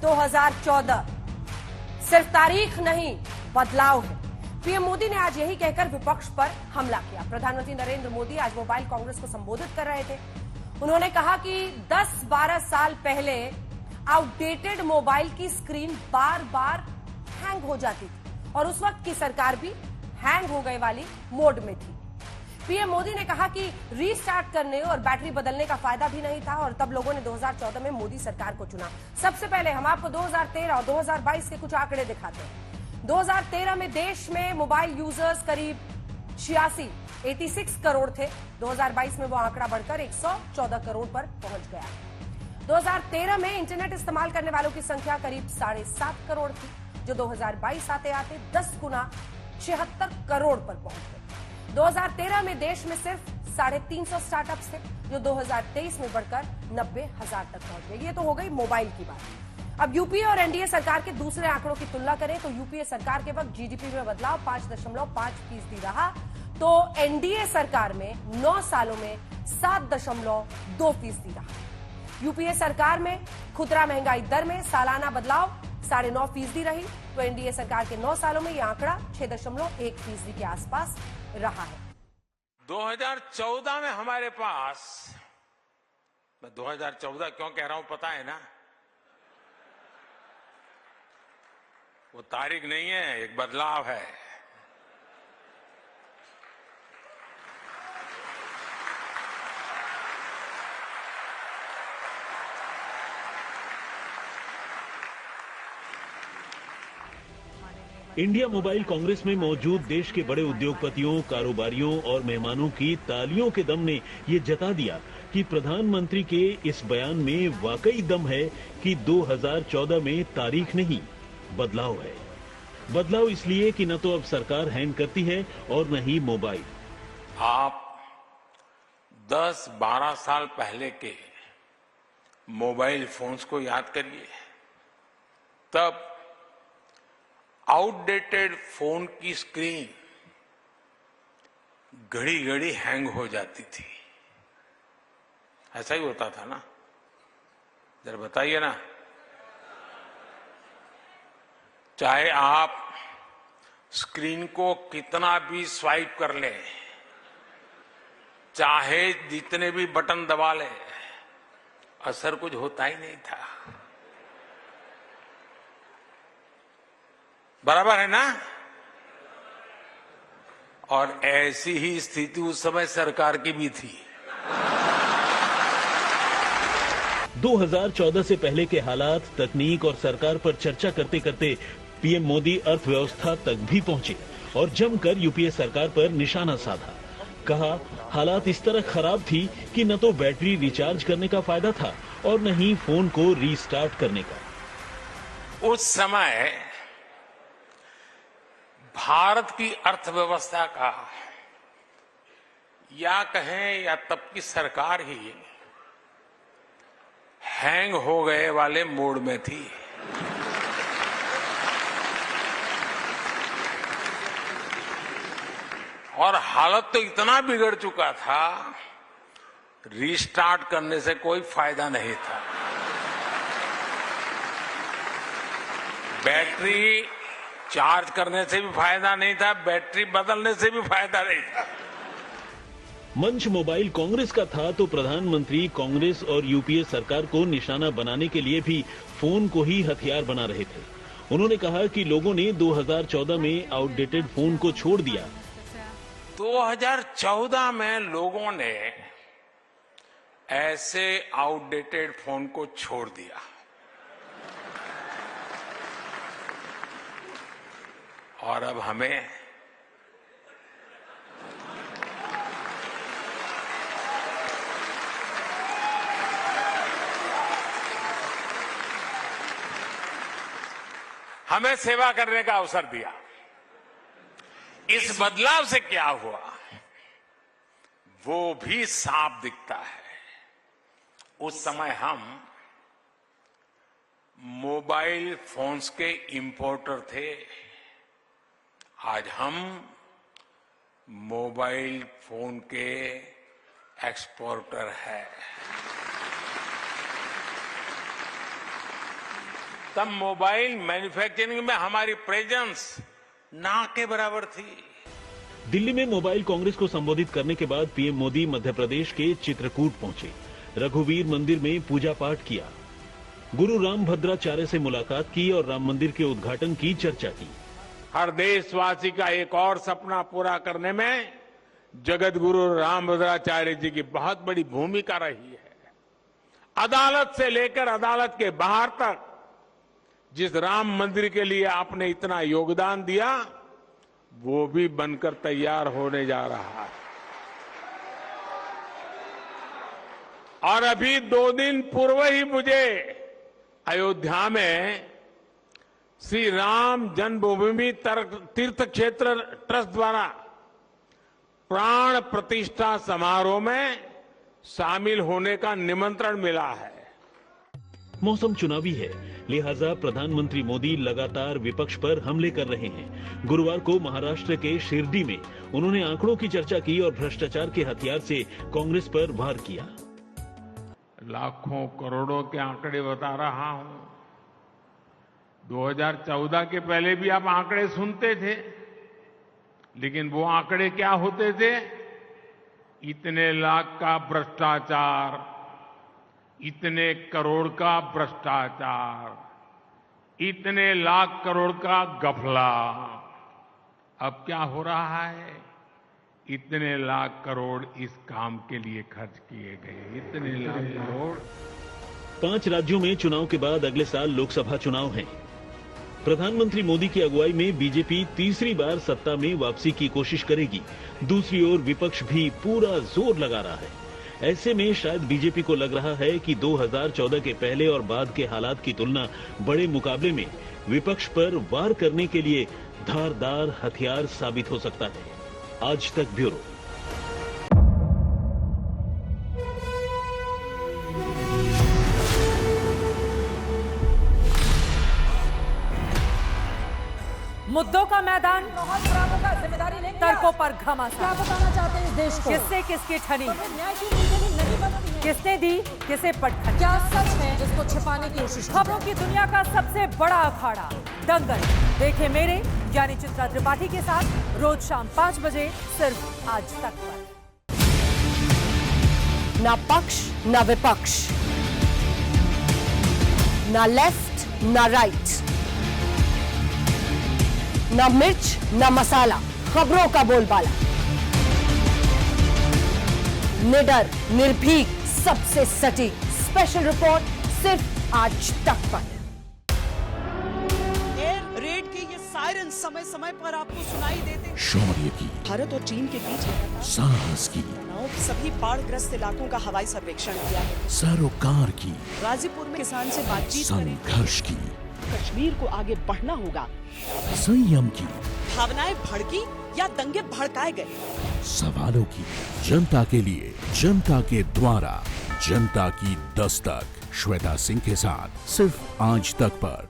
2014 सिर्फ तारीख नहीं, बदलाव है। पीएम मोदी ने आज यही कहकर विपक्ष पर हमला किया। प्रधानमंत्री नरेंद्र मोदी आज मोबाइल कांग्रेस को संबोधित कर रहे थे। उन्होंने कहा कि 10-12 साल पहले आउटडेटेड मोबाइल की स्क्रीन बार बार हैंग हो जाती थी और उस वक्त की सरकार भी हैंग हो गए वाली मोड में थी। पीएम मोदी ने कहा कि रीस्टार्ट करने और बैटरी बदलने का फायदा भी नहीं था और तब लोगों ने 2014 में मोदी सरकार को चुना। सबसे पहले हम आपको 2013 और 2022 के कुछ आंकड़े दिखाते हैं। 2013 में देश में मोबाइल यूजर्स करीब 86 करोड़ थे। 2022 में वो आंकड़ा बढ़कर 114 करोड़ पर पहुंच गया। 2013 में इंटरनेट इस्तेमाल करने वालों की संख्या करीब 7.5 करोड़ थी, जो 2022 आते आते 10 गुना 76 करोड़ पर पहुंच गए। 2013 में देश में सिर्फ 350 स्टार्टअप्स थे, जो 2023 में बढ़कर 90,000 तक पहुंच गए। ये तो हो गई मोबाइल की बात। अब यूपीए और एनडीए सरकार के दूसरे आंकड़ों की तुलना करें तो यूपीए सरकार के वक्त जीडीपी में बदलाव 5.5% रहा, तो एनडीए सरकार में 9 सालों में 7.2% रहा। यूपीए सरकार में खुदरा महंगाई दर में सालाना बदलाव 9.5% रही, तो एनडीए सरकार के 9 सालों में यह आंकड़ा 6.1% के आसपास रहा है। 2014 में हमारे पास, मैं 2014 क्यों कह रहा हूं पता है ना? वो तारीख नहीं है, एक बदलाव है। इंडिया मोबाइल कांग्रेस में मौजूद देश के बड़े उद्योगपतियों, कारोबारियों और मेहमानों की तालियों के दम ने ये जता दिया कि प्रधानमंत्री के इस बयान में वाकई दम है कि 2014 में तारीख नहीं, बदलाव है। बदलाव इसलिए कि न तो अब सरकार हैंग करती है और न ही मोबाइल। आप 10-12 साल पहले के मोबाइल फोन्स को याद करिए। तब आउटडेटेड फोन की स्क्रीन घड़ी घड़ी हैंग हो जाती थी। ऐसा ही होता था ना? जरा बताइए ना। चाहे आप स्क्रीन को कितना भी स्वाइप कर लें, चाहे जितने भी बटन दबा लें, असर कुछ होता ही नहीं था। बराबर है ना? और ऐसी ही स्थिति उस समय सरकार की भी थी। 2014 से पहले के हालात, तकनीक और सरकार पर चर्चा करते करते पीएम मोदी अर्थव्यवस्था तक भी पहुंचे और जमकर यूपीए सरकार पर निशाना साधा। कहा, हालात इस तरह खराब थी कि न तो बैटरी रिचार्ज करने का फायदा था और न ही फोन को रीस्टार्ट करने का। उस समय भारत की अर्थव्यवस्था का, या कहें या तब की सरकार ही हैंग हो गए वाले मोड में थी। और हालत तो इतना बिगड़ चुका था, रीस्टार्ट करने से कोई फायदा नहीं था। बैटरी चार्ज करने से भी फायदा नहीं था, बैटरी बदलने से भी फायदा नहीं था। मंच मोबाइल कांग्रेस का था तो प्रधानमंत्री कांग्रेस और यूपीए सरकार को निशाना बनाने के लिए भी फोन को ही हथियार बना रहे थे। उन्होंने कहा कि लोगों ने 2014 में आउटडेटेड फोन को छोड़ दिया। 2014 में लोगों ने ऐसे आउटडेटेड फोन को छोड़ दिया और अब हमें सेवा करने का अवसर दिया। इस बदलाव से क्या हुआ वो भी साफ दिखता है। उस समय हम मोबाइल फोन्स के इंपोर्टर थे, आज हम मोबाइल फोन के एक्सपोर्टर है। तब मोबाइल मैन्युफैक्चरिंग में हमारी प्रेजेंस ना के बराबर थी। दिल्ली में मोबाइल कांग्रेस को संबोधित करने के बाद पीएम मोदी मध्य प्रदेश के चित्रकूट पहुंचे। रघुवीर मंदिर में पूजा पाठ किया, गुरु रामभद्राचार्य से मुलाकात की और राम मंदिर के उद्घाटन की चर्चा की। हर देशवासी का एक और सपना पूरा करने में जगत गुरु रामभद्राचार्य जी की बहुत बड़ी भूमिका रही है। अदालत से लेकर अदालत के बाहर तक जिस राम मंदिर के लिए आपने इतना योगदान दिया, वो भी बनकर तैयार होने जा रहा है। और अभी 2 दिन पूर्व ही मुझे अयोध्या में श्री राम जन्मभूमि तीर्थ क्षेत्र ट्रस्ट द्वारा प्राण प्रतिष्ठा समारोह में शामिल होने का निमंत्रण मिला है। मौसम चुनावी है, लिहाजा प्रधानमंत्री मोदी लगातार विपक्ष पर हमले कर रहे हैं। गुरुवार को महाराष्ट्र के शिरडी में उन्होंने आंकड़ों की चर्चा की और भ्रष्टाचार के हथियार से कांग्रेस पर वार किया। लाखों करोड़ों के आंकड़े बता रहा हूं। 2014 के पहले भी आप आंकड़े सुनते थे, लेकिन वो आंकड़े क्या होते थे? इतने लाख का भ्रष्टाचार, इतने करोड़ का भ्रष्टाचार, इतने लाख करोड़ का गफला। अब क्या हो रहा है? इतने लाख करोड़ इस काम के लिए खर्च किए गए, इतने लाख करोड़। 5 राज्यों में चुनाव के बाद अगले साल लोकसभा चुनाव हैं। प्रधानमंत्री मोदी की अगुवाई में बीजेपी तीसरी बार सत्ता में वापसी की कोशिश करेगी। दूसरी ओर विपक्ष भी पूरा जोर लगा रहा है। ऐसे में शायद बीजेपी को लग रहा है कि 2014 के पहले और बाद के हालात की तुलना बड़े मुकाबले में विपक्ष पर वार करने के लिए धारदार हथियार साबित हो सकता है। आज तक ब्यूरो। मुद्दों का मैदान, जिम्मेदारी लेंगे, तर्कों पर घमासान। क्या बताना चाहते हैं इस देश को? किससे किसकी ठनी, न्याय की नीति नहीं बनती है। किसने दी किसे पटखनी। क्या सच है जिसको छिपाने की कोशिश? खबरों की दुनिया का सबसे बड़ा अखाड़ा दंगल देखे मेरे यानी चित्रा त्रिपाठी के साथ रोज शाम 5 बजे सिर्फ आज तक पर। ना पक्ष ना विपक्ष, ना लेफ्ट ना राइट, ना मिर्च ना मसाला, खबरों का बोलबाला। निडर, निर्भीक, सबसे सटीक स्पेशल रिपोर्ट सिर्फ आज तक पर। एयर रेड के ये सायरन समय समय पर आपको सुनाई देते हैं। शौर्य की, भारत और चीन के बीच साहस की, सभी बाढ़ग्रस्त इलाकों का हवाई सर्वेक्षण किया है। सरोकार की, गाजीपुर में किसान से बातचीत करें। संघर्ष की, कश्मीर को आगे बढ़ना होगा। संयम की, भावनाएं भड़की या दंगे भड़काए गए। सवालों की, जनता के लिए, जनता के द्वारा, जनता की दस्तक। श्वेता सिंह के साथ सिर्फ आज तक पर।